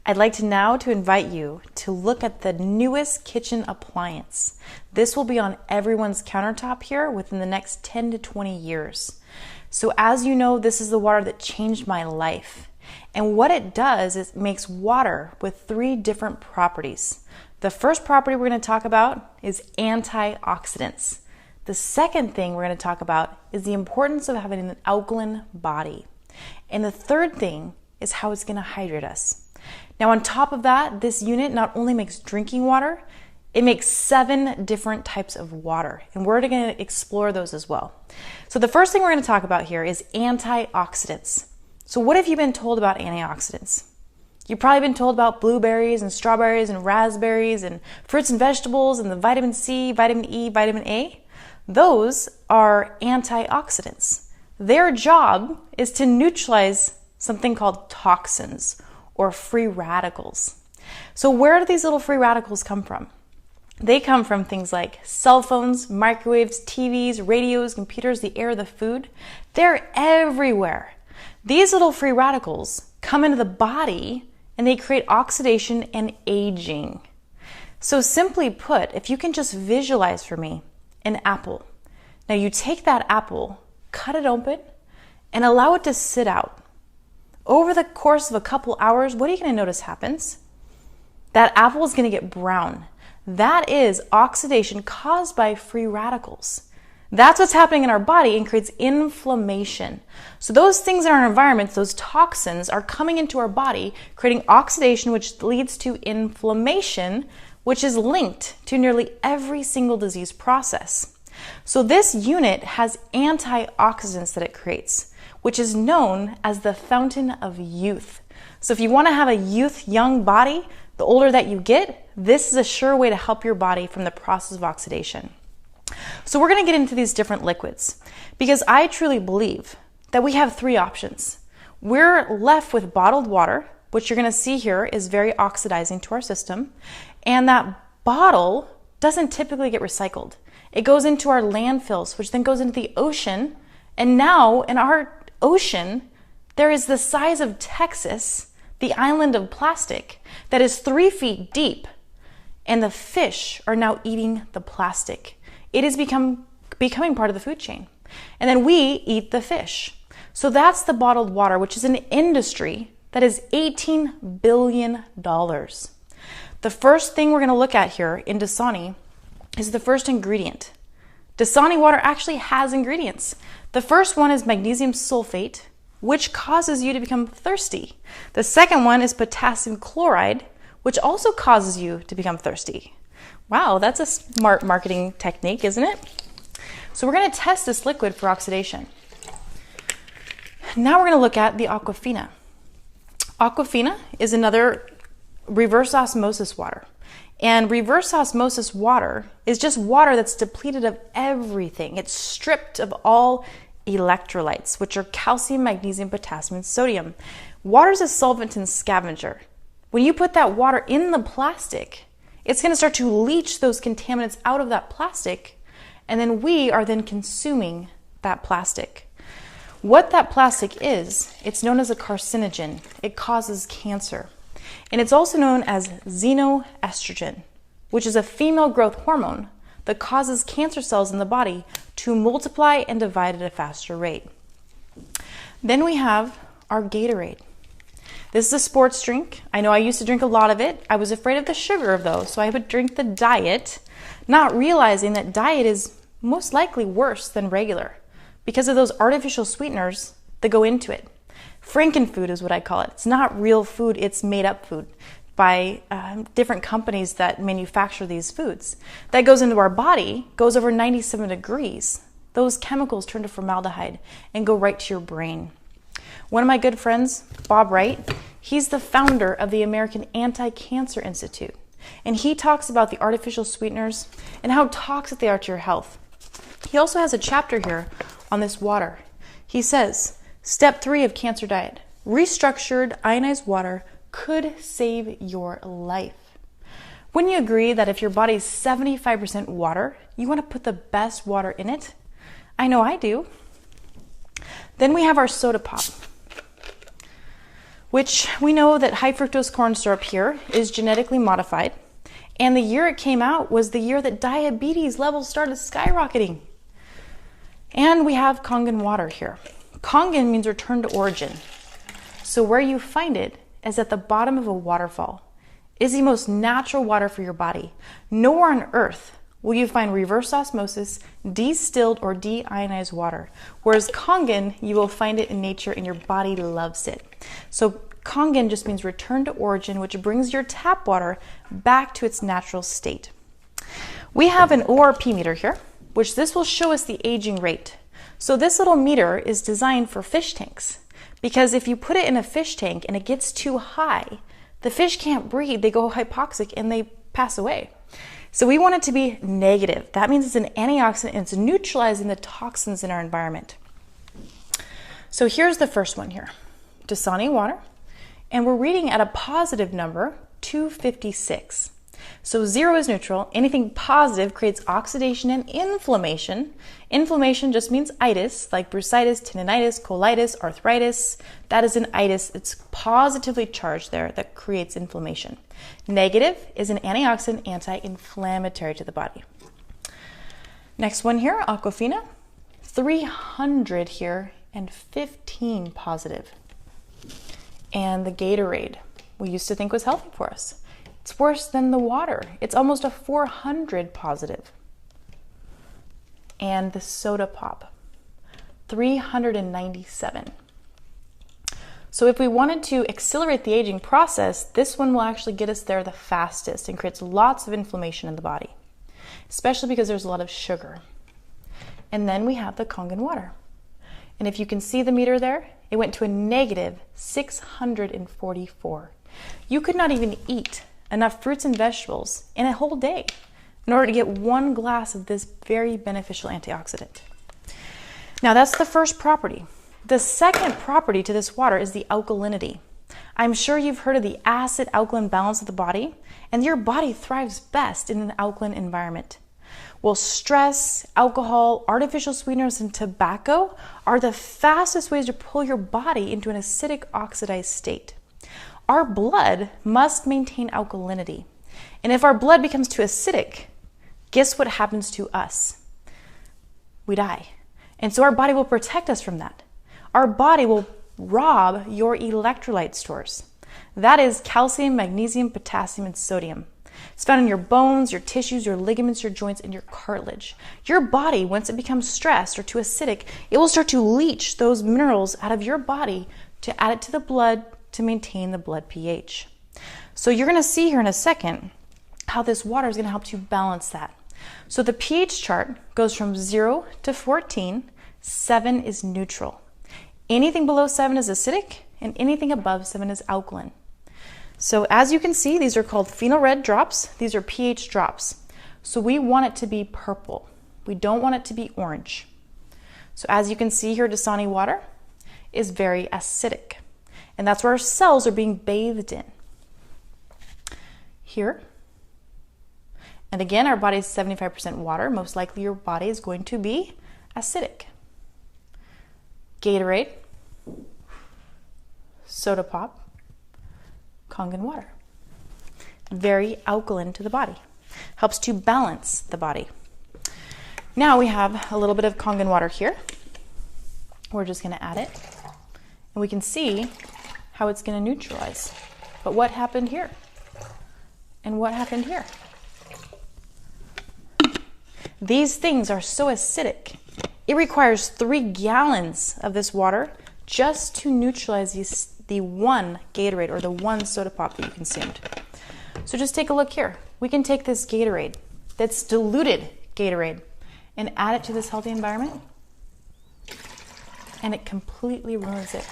I'd like to now invite you to look at the newest kitchen appliance. This will be on everyone's countertop here within the next 10 to 20 years. So as you know, this is the water that changed my life. And what it does is it makes water with 3 different properties. The first property we're going to talk about is antioxidants. The second thing we're going to talk about is the importance of having an alkaline body. And the third thing is how it's going to hydrate us. Now on top of that, this unit not only makes drinking water, it makes 7 different types of water. And we're going to explore those as well. So the first thing we're going to talk about here is antioxidants. So what have you been told about antioxidants? You've probably been told about blueberries and strawberries and raspberries and fruits and vegetables and the vitamin C, vitamin E, vitamin A. Those are antioxidants. Their job is to neutralize something called toxins or free radicals. So where do these little free radicals come from? They come from things like cell phones, microwaves, TVs, radios, computers, the air, the food. They're everywhere. These little free radicals come into the body and they create oxidation and aging. So simply put, if you can just visualize for me an apple. Now you take that apple, cut it open, and allow it to sit out. Over the course of a couple hours, what are you going to notice happens? That apple is going to get brown. That is oxidation caused by free radicals. That's what's happening in our body and creates inflammation. So those things in our environment, those toxins, are coming into our body, creating oxidation, which leads to inflammation, which is linked to nearly every single disease process. So this unit has antioxidants that it creates, which is known as the fountain of youth. So if you want to have a young body, the older that you get, this is a sure way to help your body from the process of oxidation. So we're going to get into these different liquids because I truly believe that we have 3 options. We're left with bottled water, which you're going to see here is very oxidizing to our system. And that bottle doesn't typically get recycled. It goes into our landfills, which then goes into the ocean. And now in our ocean, there is the size of Texas, the island of plastic, that is 3 feet deep. And the fish are now eating the plastic. It is becoming part of the food chain. And then we eat the fish. So that's the bottled water, which is an industry that is $18 billion. The first thing we're going to look at here in Dasani is the first ingredient. Dasani water actually has ingredients. The first one is magnesium sulfate, which causes you to become thirsty. The second one is potassium chloride, which also causes you to become thirsty. Wow, that's a smart marketing technique, isn't it? So we're going to test this liquid for oxidation. Now we're going to look at the Aquafina. Aquafina is another reverse osmosis water. And reverse osmosis water is just water that's depleted of everything. It's stripped of all electrolytes, which are calcium, magnesium, potassium, and sodium. Water is a solvent and scavenger. When you put that water in the plastic, it's going to start to leach those contaminants out of that plastic, and then we are then consuming that plastic. What that plastic is, it's known as a carcinogen. It causes cancer. And it's also known as xenoestrogen, which is a female growth hormone that causes cancer cells in the body to multiply and divide at a faster rate. Then we have our Gatorade. This is a sports drink. I know I used to drink a lot of it. I was afraid of the sugar of those, so I would drink the diet, not realizing that diet is most likely worse than regular because of those artificial sweeteners that go into it. Frankenfood is what I call it. It's not real food, it's made up food by different companies that manufacture these foods. That goes into our body, goes over 97 degrees. Those chemicals turn to formaldehyde and go right to your brain. One of my good friends, Bob Wright, he's the founder of the American Anti-Cancer Institute. And he talks about the artificial sweeteners and how toxic they are to your health. He also has a chapter here on this water. He says, Step 3 of cancer diet, restructured ionized water could save your life. Wouldn't you agree that if your body is 75% water, you want to put the best water in it? I know I do. Then we have our soda pop. which we know that high fructose corn syrup here is genetically modified. And the year it came out was the year that diabetes levels started skyrocketing. And we have Kangen water here. Kangen means return to origin. So where you find it is at the bottom of a waterfall. It is the most natural water for your body. Nowhere on earth will you find reverse osmosis, distilled or deionized water. Whereas Kangen, you will find it in nature and your body loves it. So Kangen just means return to origin, which brings your tap water back to its natural state. We have an ORP meter here, which this will show us the aging rate. So this little meter is designed for fish tanks, because if you put it in a fish tank and it gets too high, the fish can't breathe, they go hypoxic and they pass away. So we want it to be negative. That means it's an antioxidant and it's neutralizing the toxins in our environment. So here's the first one here, Dasani water, and we're reading at a positive number, 256. So 0 is neutral. Anything positive creates oxidation and inflammation. Inflammation just means itis, like bursitis, tendinitis, colitis, arthritis. That is an itis. It's positively charged there that creates inflammation. Negative is an antioxidant, anti-inflammatory to the body. Next one here, Aquafina, 300 here and 15 positive. And the Gatorade, we used to think was healthy for us. It's worse than the water. It's almost a 400 positive. And the soda pop, 397. So if we wanted to accelerate the aging process, this one will actually get us there the fastest and creates lots of inflammation in the body, especially because there's a lot of sugar. And then we have the Kangen water. And if you can see the meter there, it went to a negative 644. You could not even eat enough fruits and vegetables in a whole day in order to get one glass of this very beneficial antioxidant. Now that's the first property. The second property to this water is the alkalinity. I'm sure you've heard of the acid-alkaline balance of the body, and your body thrives best in an alkaline environment. Well, stress, alcohol, artificial sweeteners, and tobacco are the fastest ways to pull your body into an acidic oxidized state. Our blood must maintain alkalinity. And if our blood becomes too acidic, guess what happens to us? We die. And so our body will protect us from that. Our body will rob your electrolyte stores. That is calcium, magnesium, potassium, and sodium. It's found in your bones, your tissues, your ligaments, your joints, and your cartilage. Your body, once it becomes stressed or too acidic, it will start to leach those minerals out of your body to add it to the blood to maintain the blood pH. So you're going to see here in a second how this water is going to help to balance that. So the pH chart goes from 0 to 14. 7 is neutral. Anything below 7 is acidic, and anything above 7 is alkaline. So as you can see, these are called phenol red drops. These are pH drops. So we want it to be purple. We don't want it to be orange. So as you can see here, Dasani water is very acidic. And that's where our cells are being bathed in. Here. And again, our body is 75% water. Most likely your body is going to be acidic. Gatorade, soda pop, Kangen water. Very alkaline to the body. Helps to balance the body. Now we have a little bit of Kangen water here. We're just going to add it. And we can see how it's going to neutralize. But what happened here? And what happened here? These things are so acidic. It requires 3 gallons of this water just to neutralize the one Gatorade or the one soda pop that you consumed. So just take a look here. We can take this Gatorade, that's diluted Gatorade, and add it to this healthy environment, and it completely ruins it.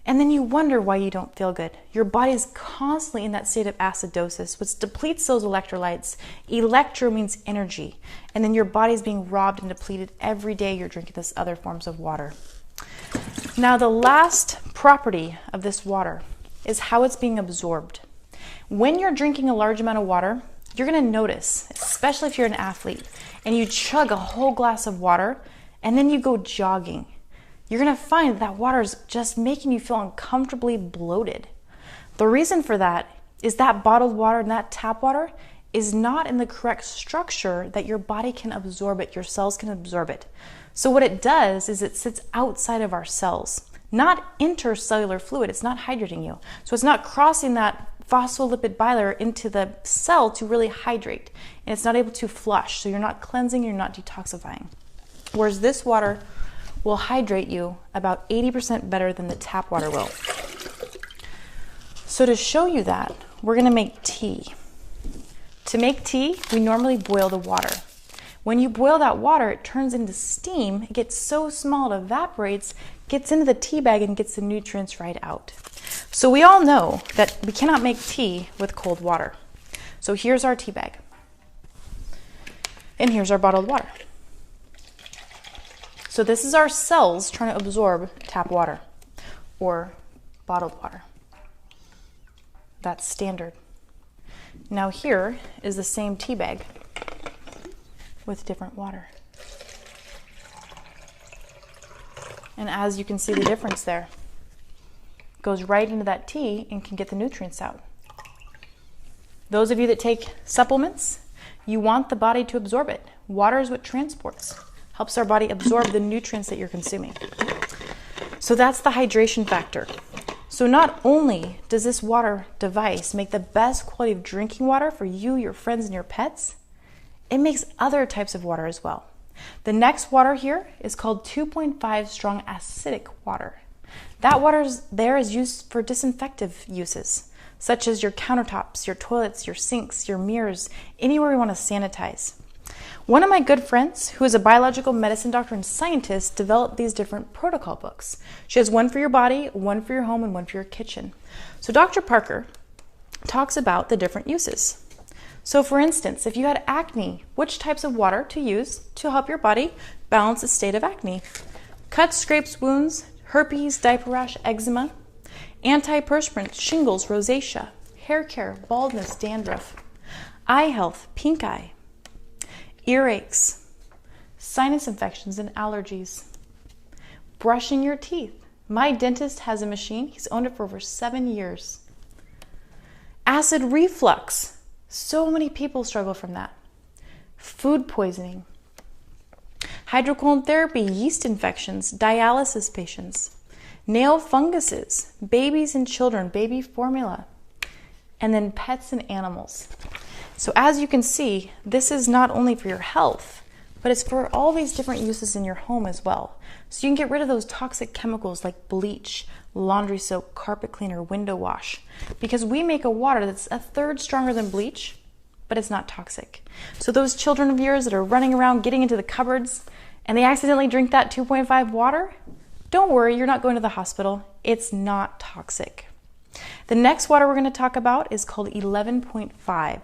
And then you wonder why you don't feel good. Your body is constantly in that state of acidosis, which depletes those electrolytes. Electro means energy. And then your body is being robbed and depleted every day you're drinking this other forms of water. Now, the last property of this water is how it's being absorbed. When you're drinking a large amount of water, you're going to notice, especially if you're an athlete, and you chug a whole glass of water, and then you go jogging. you're going to find that water is just making you feel uncomfortably bloated. The reason for that is that bottled water and that tap water is not in the correct structure that your body can absorb it, your cells can absorb it. So what it does is it sits outside of our cells, not intercellular fluid. It's not hydrating you. So it's not crossing that phospholipid bilayer into the cell to really hydrate, and it's not able to flush. So you're not cleansing, you're not detoxifying. Whereas this water will hydrate you about 80% better than the tap water will. So to show you that, we're gonna make tea. To make tea, we normally boil the water. When you boil that water, it turns into steam. It gets so small it evaporates, gets into the tea bag, and gets the nutrients right out. So we all know that we cannot make tea with cold water. So here's our tea bag. And here's our bottled water. So this is our cells trying to absorb tap water or bottled water. That's standard. Now here is the same tea bag with different water. And as you can see the difference there, it goes right into that tea and can get the nutrients out. Those of you that take supplements, you want the body to absorb it. Water is what transports, helps our body absorb the nutrients that you're consuming. So that's the hydration factor. So not only does this water device make the best quality of drinking water for you, your friends, and your pets, it makes other types of water as well. The next water here is called 2.5 strong acidic water. That water is used for disinfective uses, such as your countertops, your toilets, your sinks, your mirrors, anywhere we want to sanitize. One of my good friends, who is a biological medicine doctor and scientist, developed these different protocol books. She has one for your body, one for your home, and one for your kitchen. So Dr. Parker talks about the different uses. So for instance, if you had acne, which types of water to use to help your body balance the state of acne? Cuts, scrapes, wounds, herpes, diaper rash, eczema, antiperspirant, shingles, rosacea, hair care, baldness, dandruff, eye health, pink eye, earaches, sinus infections, and allergies. Brushing your teeth. My dentist has a machine. He's owned it for over 7 years. Acid reflux. So many people struggle from that. Food poisoning. Hydrocolon therapy, yeast infections, dialysis patients, nail funguses, babies and children, baby formula, and then pets and animals. So as you can see, this is not only for your health, but it's for all these different uses in your home as well. So you can get rid of those toxic chemicals like bleach, laundry soap, carpet cleaner, window wash, because we make a water that's a third stronger than bleach, but it's not toxic. So those children of yours that are running around getting into the cupboards and they accidentally drink that 2.5 water, don't worry, you're not going to the hospital. It's not toxic. The next water we're going to talk about is called 11.5.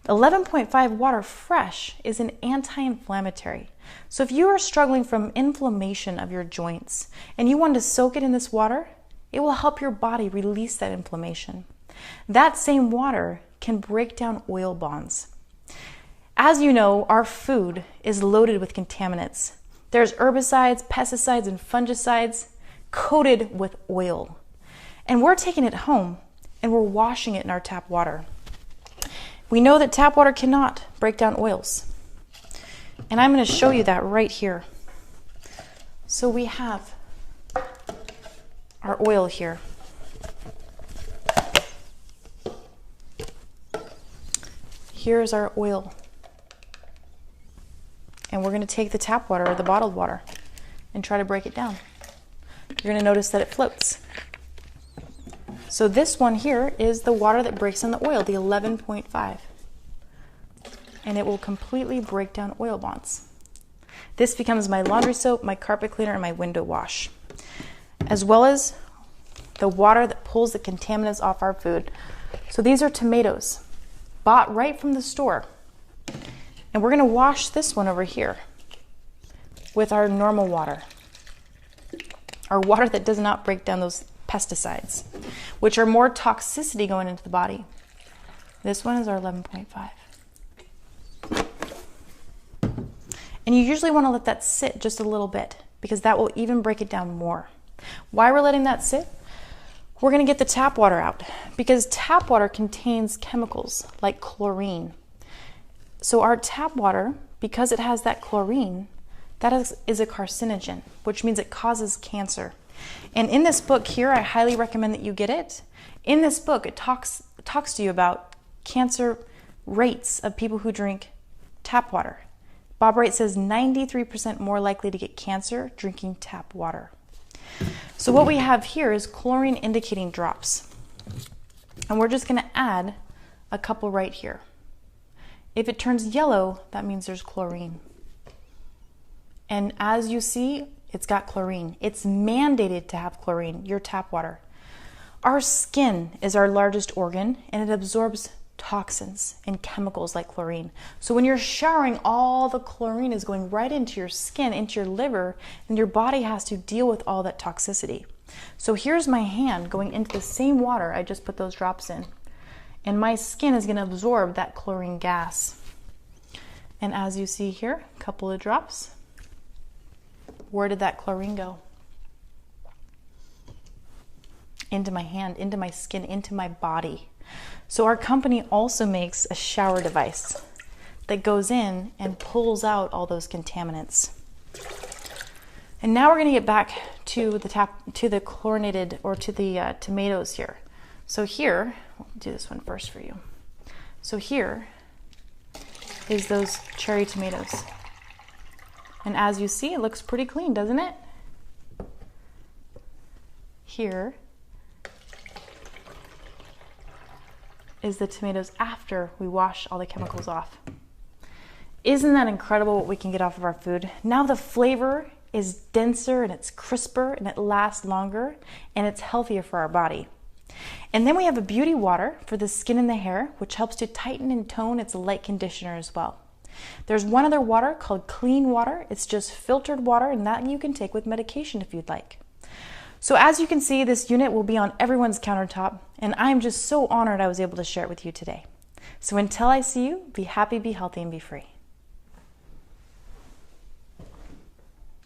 11.5 water fresh is an anti-inflammatory. So if you are struggling from inflammation of your joints and you want to soak it in this water, it will help your body release that inflammation. That same water can break down oil bonds. As you know, our food is loaded with contaminants. There's herbicides, pesticides, and fungicides coated with oil. And we're taking it home and we're washing it in our tap water. We know that tap water cannot break down oils. And I'm going to show you that right here. So we have our oil here. Here's our oil. And we're going to take the tap water or the bottled water and try to break it down. You're going to notice that it floats. So this one here is the water that breaks down the oil, the 11.5. And it will completely break down oil bonds. This becomes my laundry soap, my carpet cleaner, and my window wash, as well as the water that pulls the contaminants off our food. So these are tomatoes, bought right from the store. And we're going to wash this one over here with our normal water, our water that does not break down those pesticides, which are more toxicity going into the body. This one is our 11.5. And you usually want to let that sit just a little bit because that will even break it down more. Why we're letting that sit? We're going to get the tap water out because tap water contains chemicals like chlorine. So our tap water, because it has that chlorine, that is a carcinogen, which means it causes cancer. And in this book here, I highly recommend that you get it. In this book, it talks to you about cancer rates of people who drink tap water. Bob Wright says 93% more likely to get cancer drinking tap water. So what we have here is chlorine indicating drops. And we're just going to add a couple right here. If it turns yellow, that means there's chlorine. And as you see, it's got chlorine. It's mandated to have chlorine, your tap water. Our skin is our largest organ, and it absorbs toxins and chemicals like chlorine. So when you're showering, all the chlorine is going right into your skin, into your liver, and your body has to deal with all that toxicity. So here's my hand going into the same water I just put those drops in. And my skin is going to absorb that chlorine gas. And as you see here, a couple of drops. Where did that chlorine go? Into my hand, into my skin, into my body. So our company also makes a shower device that goes in and pulls out all those contaminants. And now we're going to get back to the chlorinated, or to the tomatoes here. So here, I'll do this one first for you. So here is those cherry tomatoes. And as you see, it looks pretty clean, doesn't it? Here is the tomatoes after we wash all the chemicals off. Isn't that incredible what we can get off of our food? Now the flavor is denser and it's crisper and it lasts longer and it's healthier for our body. And then we have a beauty water for the skin and the hair, which helps to tighten and tone. It's a light conditioner as well. There's one other water called clean water. It's just filtered water, and that you can take with medication if you'd like. So as you can see, this unit will be on everyone's countertop, and I'm just so honored I was able to share it with you today. So until I see you, be happy, be healthy, and be free.